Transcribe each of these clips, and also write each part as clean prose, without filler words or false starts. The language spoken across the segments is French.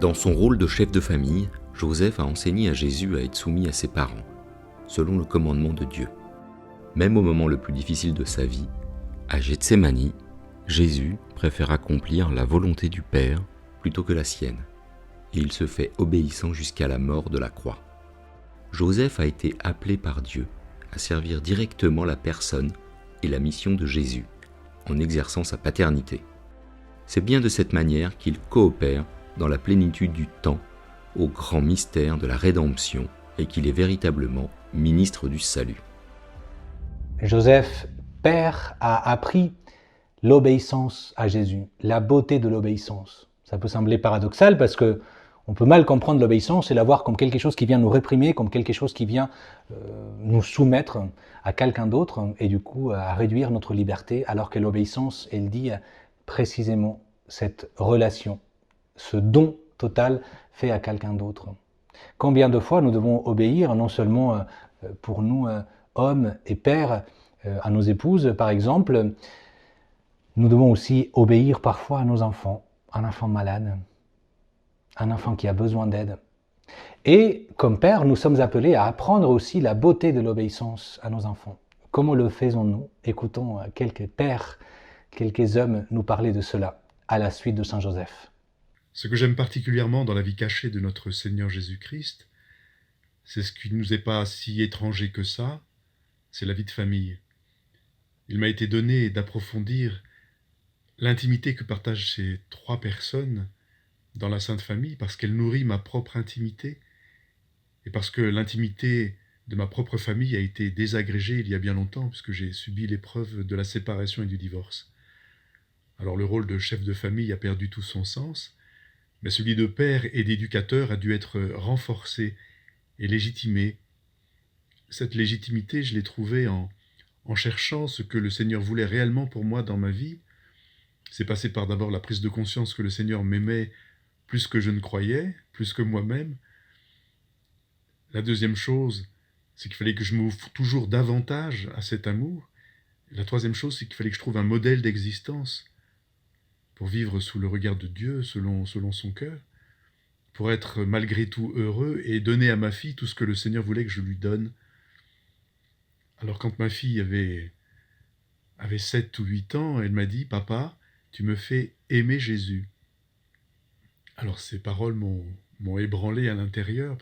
Dans son rôle de chef de famille, Joseph a enseigné à Jésus à être soumis à ses parents, selon le commandement de Dieu. Même au moment le plus difficile de sa vie, à Gethsémani, Jésus préfère accomplir la volonté du Père plutôt que la sienne, et il se fait obéissant jusqu'à la mort de la croix. Joseph a été appelé par Dieu à servir directement la personne et la mission de Jésus, en exerçant sa paternité. C'est bien de cette manière qu'il coopère dans la plénitude du temps au grand mystère de la rédemption et qu'il est véritablement ministre du salut. Joseph, père, a appris l'obéissance à Jésus, la beauté de l'obéissance. Ça peut sembler paradoxal parce que on peut mal comprendre l'obéissance et la voir comme quelque chose qui vient nous réprimer, comme quelque chose qui vient nous soumettre à quelqu'un d'autre et du coup à réduire notre liberté, alors que l'obéissance, elle dit précisément cette relation, ce don total fait à quelqu'un d'autre. Combien de fois nous devons obéir, non seulement pour nous, hommes et pères, à nos épouses par exemple, nous devons aussi obéir parfois à nos enfants, un enfant malade, un enfant qui a besoin d'aide. Et comme père, nous sommes appelés à apprendre aussi la beauté de l'obéissance à nos enfants. Comment le faisons-nous? Écoutons quelques pères, quelques hommes nous parler de cela à la suite de Saint Joseph. Ce que j'aime particulièrement dans la vie cachée de notre Seigneur Jésus-Christ, c'est ce qui ne nous est pas si étranger que ça, c'est la vie de famille. Il m'a été donné d'approfondir l'intimité que partagent ces trois personnes dans la Sainte Famille, parce qu'elle nourrit ma propre intimité, et parce que l'intimité de ma propre famille a été désagrégée il y a bien longtemps, puisque j'ai subi l'épreuve de la séparation et du divorce. Alors le rôle de chef de famille a perdu tout son sens, mais celui de père et d'éducateur a dû être renforcé et légitimé. Cette légitimité, je l'ai trouvée en cherchant ce que le Seigneur voulait réellement pour moi dans ma vie. C'est passé par d'abord la prise de conscience que le Seigneur m'aimait plus que je ne croyais, plus que moi-même. La deuxième chose, c'est qu'il fallait que je m'ouvre toujours davantage à cet amour. Et la troisième chose, c'est qu'il fallait que je trouve un modèle d'existence pour vivre sous le regard de Dieu, selon son cœur, pour être malgré tout heureux et donner à ma fille tout ce que le Seigneur voulait que je lui donne. Alors quand ma fille avait 7 ou 8 ans, elle m'a dit « Papa, tu me fais aimer Jésus ». Alors ces paroles m'ont ébranlé à l'intérieur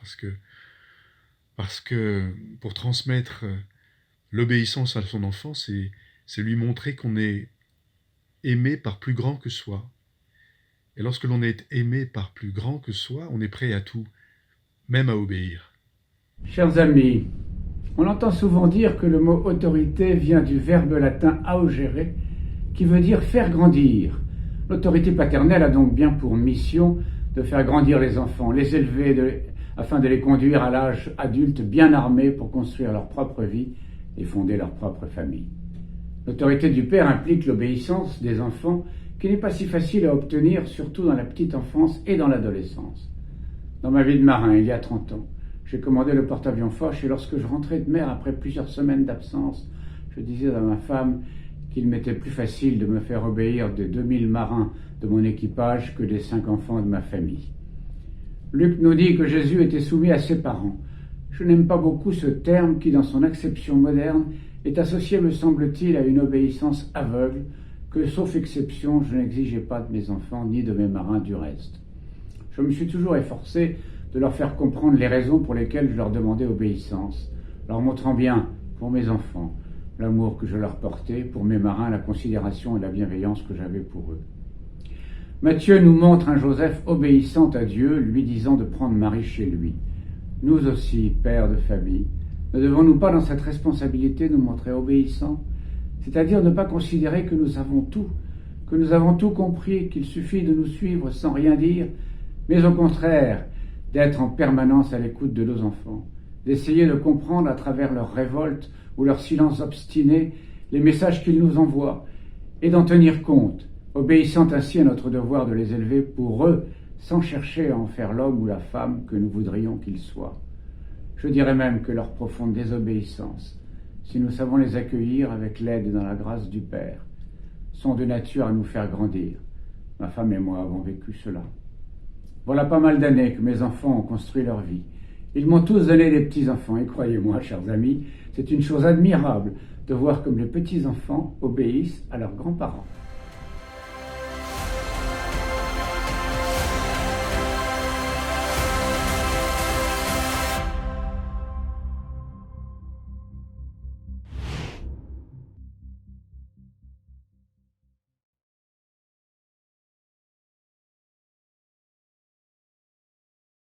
parce que pour transmettre l'obéissance à son enfant, c'est lui montrer qu'on est aimé par plus grand que soi. Et lorsque l'on est aimé par plus grand que soi, on est prêt à tout, même à obéir. Chers amis, on entend souvent dire que le mot autorité vient du verbe latin augere, qui veut dire faire grandir. L'autorité paternelle a donc bien pour mission de faire grandir les enfants, les élever afin de les conduire à l'âge adulte bien armés pour construire leur propre vie et fonder leur propre famille. L'autorité du père implique l'obéissance des enfants qui n'est pas si facile à obtenir, surtout dans la petite enfance et dans l'adolescence. Dans ma vie de marin, il y a 30 ans, j'ai commandé le porte-avions Foch et lorsque je rentrais de mer après plusieurs semaines d'absence, je disais à ma femme qu'il m'était plus facile de me faire obéir des 2000 marins de mon équipage que des 5 enfants de ma famille. Luc nous dit que Jésus était soumis à ses parents. Je n'aime pas beaucoup ce terme qui, dans son acception moderne, est associé, me semble-t-il, à une obéissance aveugle que, sauf exception, je n'exigeais pas de mes enfants ni de mes marins du reste. Je me suis toujours efforcé de leur faire comprendre les raisons pour lesquelles je leur demandais obéissance, leur montrant bien, pour mes enfants, l'amour que je leur portais, pour mes marins, la considération et la bienveillance que j'avais pour eux. Matthieu nous montre un Joseph obéissant à Dieu, lui disant de prendre Marie chez lui. Nous aussi, pères de famille, ne devons-nous pas dans cette responsabilité nous montrer obéissants, c'est-à-dire ne pas considérer que nous avons tout compris, qu'il suffit de nous suivre sans rien dire, mais au contraire, d'être en permanence à l'écoute de nos enfants, d'essayer de comprendre à travers leur révolte ou leur silence obstiné les messages qu'ils nous envoient, et d'en tenir compte, obéissant ainsi à notre devoir de les élever pour eux, sans chercher à en faire l'homme ou la femme que nous voudrions qu'ils soient. Je dirais même que leur profonde désobéissance, si nous savons les accueillir avec l'aide et dans la grâce du Père, sont de nature à nous faire grandir. Ma femme et moi avons vécu cela. Voilà pas mal d'années que mes enfants ont construit leur vie. Ils m'ont tous donné des petits-enfants, et croyez-moi, chers amis, c'est une chose admirable de voir comme les petits-enfants obéissent à leurs grands-parents.